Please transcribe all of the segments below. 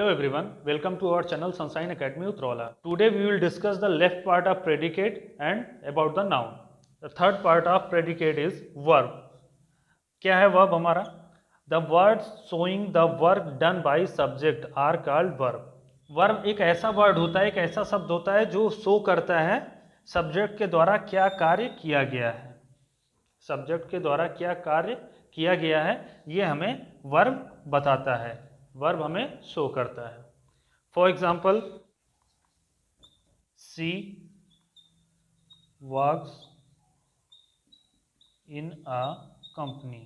Hello everyone, welcome to our channel Sunshine Academy Utrala. Today we will discuss the left part of predicate and about the noun. The third part of predicate is verb. क्या है verb हमारा? The words showing the work done by subject are called verb. Verb एक ऐसा word होता है, एक ऐसा शब्द होता है जो शो करता है सब्जेक्ट के द्वारा क्या कार्य किया गया है. सब्जेक्ट के द्वारा क्या कार्य किया गया है ये हमें वर्ब बताता है, वर्ब हमें शो करता है. For example, she works in a company.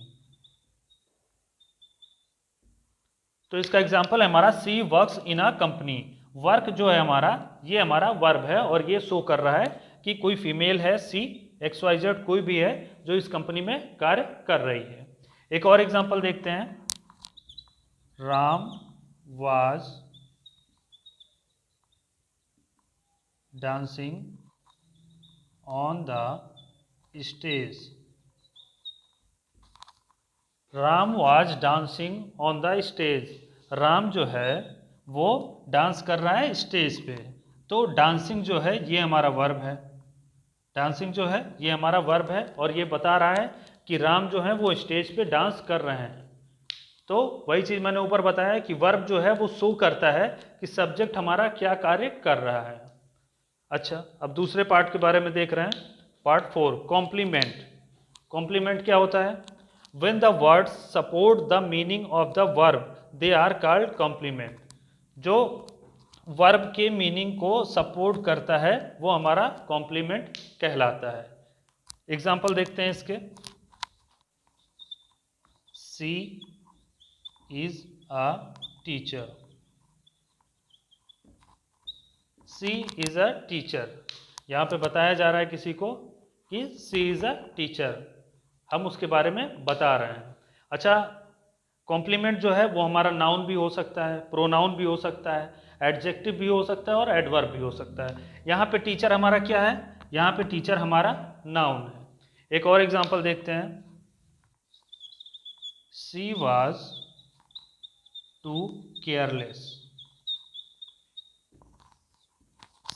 तो इसका एग्जाम्पल है हमारा she works in a company. Work जो है हमारा ये हमारा वर्ब है और ये शो कर रहा है कि कोई फीमेल है, सी XYZ कोई भी है जो इस कंपनी में कार्य कर रही है. एक और एग्जाम्पल देखते हैं. Ram was dancing on the stage. Ram was dancing on the stage. Ram जो है वो डांस कर रहा है स्टेज पे. तो डांसिंग जो है ये हमारा वर्ब है. डांसिंग जो है ये हमारा वर्ब है और ये बता रहा है कि राम जो है वो स्टेज पे डांस कर रहे हैं. तो वही चीज़ मैंने ऊपर बताया कि वर्ब जो है वो शो करता है कि सब्जेक्ट हमारा क्या कार्य कर रहा है. अच्छा, अब दूसरे पार्ट के बारे में देख रहे हैं. Part 4, complement. कॉम्प्लीमेंट क्या होता है? When the words support the meaning of the verb they are called complement. जो वर्ब के मीनिंग को सपोर्ट करता है वो हमारा कॉम्प्लीमेंट कहलाता है. एग्जाम्पल देखते हैं इसके. सी is a teacher. C is a teacher. यहाँ पे बताया जा रहा है किसी को कि C is a teacher. हम उसके बारे में बता रहे हैं. अच्छा, कॉम्प्लीमेंट जो है वो हमारा नाउन भी हो सकता है, प्रोनाउन भी हो सकता है, एडजेक्टिव भी हो सकता है और एडवर्ब भी हो सकता है. यहाँ पे टीचर हमारा क्या है? यहाँ पे टीचर हमारा नाउन है. एक और एग्जांपल देखते हैं. She was too careless.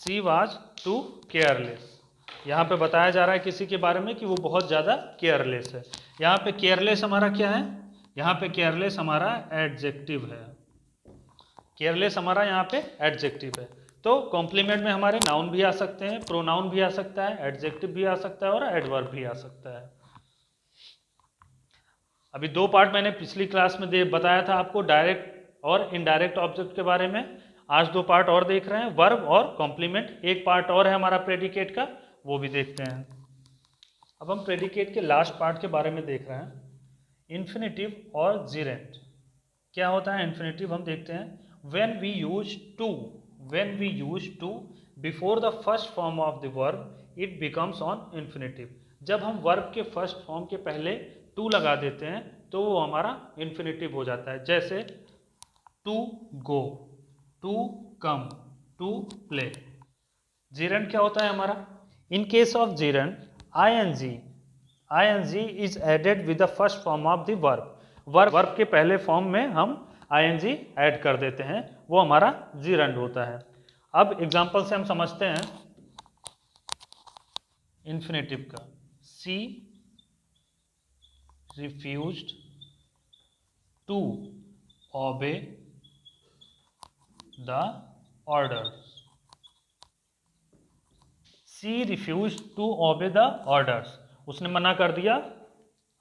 She was too careless. यहाँ पे बताया जा रहा है किसी के बारे में कि वो बहुत ज़्यादा केयरलेस है. यहाँ पे केयरलेस हमारा क्या है? यहाँ पे केयरलेस हमारा एडजेक्टिव है. केयरलेस हमारा यहाँ पे एडजेक्टिव है. तो कॉम्प्लीमेंट में हमारे नाउन भी आ सकते हैं, प्रोनाउन भी आ सकता है, एडजेक्टिव भी आ सकता है और एडवर्ब भी आ सकता है. अभी दो पार्ट मैंने पिछली क्लास में बताया था आपको, डायरेक्ट और इनडायरेक्ट ऑब्जेक्ट के बारे में. आज दो पार्ट और देख रहे हैं, वर्ब और कॉम्प्लीमेंट. एक पार्ट और है हमारा प्रेडिकेट का, वो भी देखते हैं. अब हम प्रेडिकेट के लास्ट पार्ट के बारे में देख रहे हैं. इन्फिनेटिव और जीरेंट. क्या होता है इन्फिनेटिव? हम देखते हैं. When we use to before the first form of the verb it becomes an infinitive. जब हम वर्ब के फर्स्ट फॉर्म के पहले टू लगा देते हैं तो वो हमारा इन्फिनेटिव हो जाता है. जैसे to go, to come, to play. Gerund क्या होता है हमारा? In case of gerund ING is added with the first form of the verb. Verb के पहले फॉर्म में हम ING ऐड कर देते हैं, वो हमारा जीरेंट होता है. अब एग्जांपल से हम समझते हैं इन्फिनेटिव का. सी refused to obey the orders. She refused to obey the orders. उसने मना कर दिया,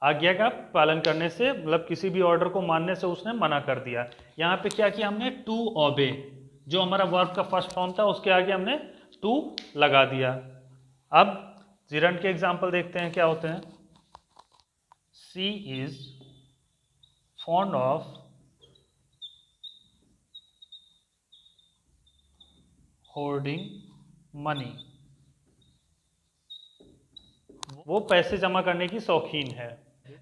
आज्ञा का पालन करने से, मतलब किसी भी ऑर्डर को मानने से उसने मना कर दिया. यहाँ पे क्या किया हमने? टू ओबे, जो हमारा वर्ब का फर्स्ट फॉर्म था उसके आगे हमने टू लगा दिया. अब जीरेंट के एग्जाम्पल देखते हैं क्या होते हैं. She is fond of hoarding money. वो पैसे जमा करने की शौकीन है.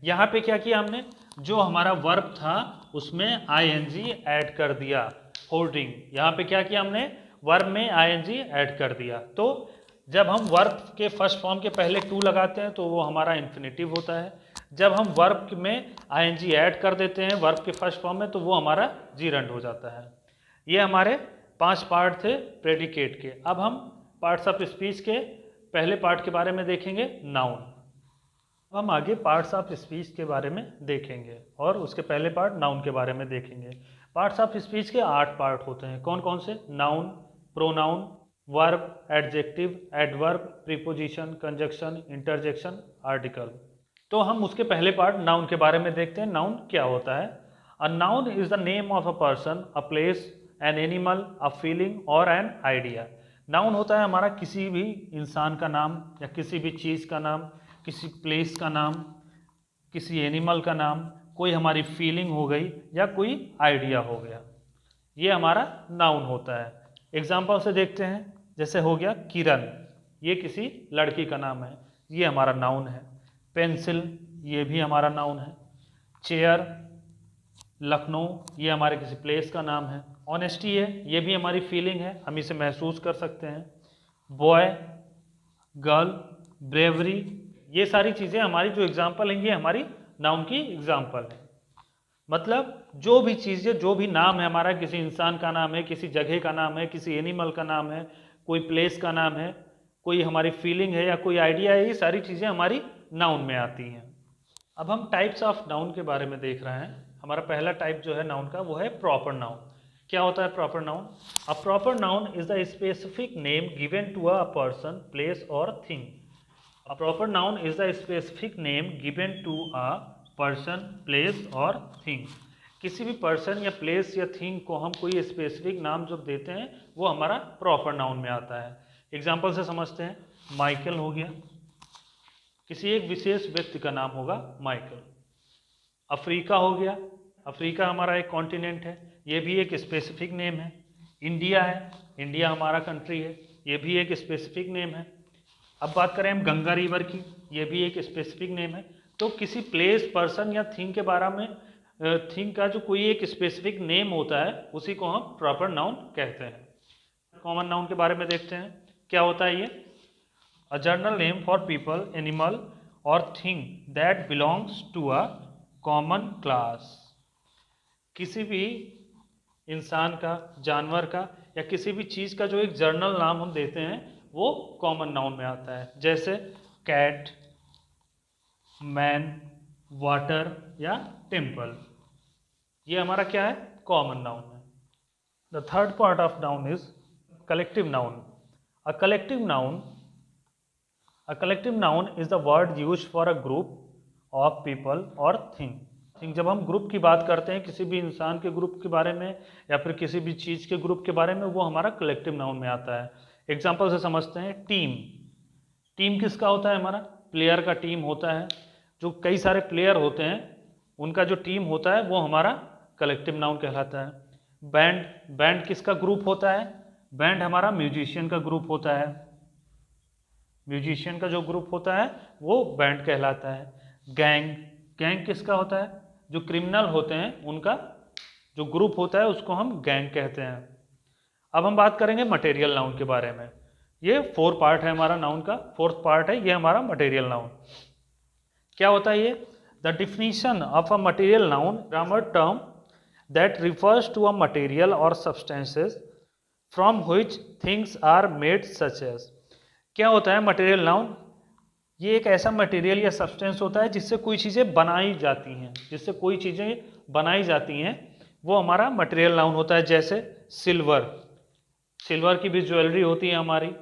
यहाँ पे क्या किया हमने? जो हमारा वर्ब था उसमें ING ऐड कर दिया. होर्डिंग, यहाँ पे क्या किया हमने? वर्ब में ING ऐड कर दिया. तो जब हम वर्ब के फर्स्ट फॉर्म के पहले टू लगाते हैं तो वो हमारा इन्फिनेटिव होता है. जब हम वर्ब में ING ऐड कर देते हैं वर्ब के फर्स्ट फॉर्म में तो वो हमारा जीरेंट हो जाता है. ये हमारे 5 पार्ट थे प्रेडिकेट के। अब हम पार्ट्स ऑफ स्पीच के पहले पार्ट के बारे में देखेंगे, नाउन। अब हम आगे पार्ट्स ऑफ स्पीच के बारे में देखेंगे और उसके पहले पार्ट नाउन के बारे में देखेंगे। पार्ट्स ऑफ स्पीच के 8 पार्ट होते हैं। कौन कौन से? Noun, pronoun, verb, adjective, adverb, preposition, conjunction, interjection, article. तो हम उसके पहले पार्ट नाउन के बारे में देखते हैं। नाउन क्या होता है? A noun is the name of a person, a place, an animal, a feeling और एन आइडिया। नाउन होता है हमारा किसी भी इंसान का नाम या किसी भी चीज़ का नाम, किसी प्लेस का नाम, किसी एनिमल का नाम, कोई हमारी फीलिंग हो गई या कोई आइडिया हो गया, ये हमारा नाउन होता है। एग्जाम्पल से देखते हैं, जैसे हो गया किरण, ये किसी लड़की का नाम है, ये हमारा नाउन है। पेंसिल, ये भी हमारा नाउन है। चेयर, लखनऊ, ये हमारे किसी प्लेस का नाम है। ऑनेस्टी है, ये भी हमारी फीलिंग है, हम इसे महसूस कर सकते हैं। बॉय, गर्ल, ब्रेवरी, ये सारी चीज़ें हमारी जो एग्जाम्पल हैं ये हमारी नाउन की एग्जाम्पल है। मतलब जो भी चीज़ें, जो भी नाम है हमारा, किसी इंसान का नाम है, किसी जगह का नाम है, किसी एनिमल का नाम है, कोई प्लेस का नाम है, कोई हमारी फीलिंग है या कोई आइडिया है, ये सारी चीज़ें हमारी नाउन में आती हैं। अब हम टाइप्स ऑफ नाउन के बारे में देख रहे हैं। हमारा पहला टाइप जो है नाउन का वो है प्रॉपर नाउन। क्या होता है proper noun? A proper noun is the specific name given to a person, place और thing. A proper noun is the specific name given to a person, place और थिंग। किसी भी पर्सन या place या thing को हम कोई specific नाम जब देते हैं वो हमारा प्रॉपर नाउन में आता है। एग्जाम्पल से समझते हैं, माइकल हो गया, किसी एक विशेष व्यक्ति का नाम होगा माइकल। अफ्रीका हो गया, अफ्रीका हमारा एक कॉन्टिनेंट है, ये भी एक स्पेसिफिक नेम है। इंडिया है, इंडिया हमारा कंट्री है, ये भी एक स्पेसिफिक नेम है। अब बात करें हम गंगा रिवर की, ये भी एक स्पेसिफिक नेम है। तो किसी प्लेस, पर्सन या थिंग के बारे में, थिंग का जो कोई एक स्पेसिफिक नेम होता है उसी को हम प्रॉपर नाउन कहते हैं। कॉमन नाउन के बारे में देखते हैं, क्या होता है ये? A general name for people, animal और thing that belongs to a common class. किसी भी इंसान का, जानवर का या किसी भी चीज़ का जो एक जर्नल नाम हम देते हैं वो कॉमन नाउन में आता है। जैसे कैट, मैन, वाटर या टेम्पल, ये हमारा क्या है? कॉमन नाउन है। The third part of noun is collective noun. A collective noun, a collective noun is the word used for a group of people और थिंग। जब हम ग्रुप की बात करते हैं, किसी भी इंसान के ग्रुप के बारे में या फिर किसी भी चीज़ के ग्रुप के बारे में, वो हमारा कलेक्टिव नाउन में आता है। एग्जाम्पल से समझते हैं, टीम। टीम किसका होता है? हमारा प्लेयर का टीम होता है। जो कई सारे प्लेयर होते हैं उनका जो टीम होता है वो हमारा कलेक्टिव नाउन कहलाता है। बैंड, बैंड किसका ग्रुप होता है? बैंड हमारा म्यूजिशियन का ग्रुप होता है। म्यूजिशियन का जो ग्रुप होता है वो बैंड कहलाता है। गैंग, गैंग किसका होता है? जो क्रिमिनल होते हैं उनका जो ग्रुप होता है उसको हम गैंग कहते हैं। अब हम बात करेंगे मटेरियल नाउन के बारे में। ये 4 पार्ट है हमारा नाउन का, 4th पार्ट है ये हमारा मटेरियल नाउन। क्या होता है ये? The definition of a material noun, grammar term that refers to a material और substances from which things are made such as. क्या होता है मटेरियल नाउन? ये एक ऐसा मटेरियल या सब्सटेंस होता है जिससे कोई चीज़ें बनाई जाती हैं, जिससे कोई चीज़ें बनाई जाती हैं, वो हमारा मटेरियल नाउन होता है। जैसे सिल्वर, सिल्वर की भी ज्वेलरी होती है हमारी।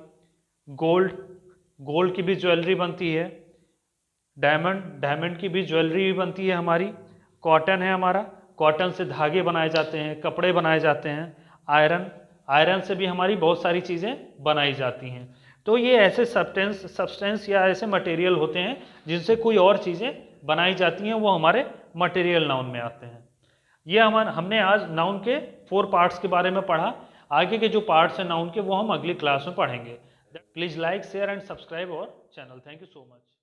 गोल्ड, गोल्ड की भी ज्वेलरी बनती है। डायमंड, डायमंड की भी ज्वेलरी भी बनती है हमारी। कॉटन है हमारा, कॉटन से धागे बनाए जाते हैं, कपड़े बनाए जाते हैं। आयरन, आयरन से भी हमारी बहुत सारी चीज़ें बनाई जाती हैं। तो ये ऐसे सब्सटेंस या ऐसे मटेरियल होते हैं जिनसे कोई और चीज़ें बनाई जाती हैं, वो हमारे मटेरियल नाउन में आते हैं। ये हमने आज नाउन के 4 पार्ट्स के बारे में पढ़ा। आगे के जो पार्ट्स हैं नाउन के वो हम अगली क्लास में पढ़ेंगे। Please like, share and subscribe our channel. Thank you so much.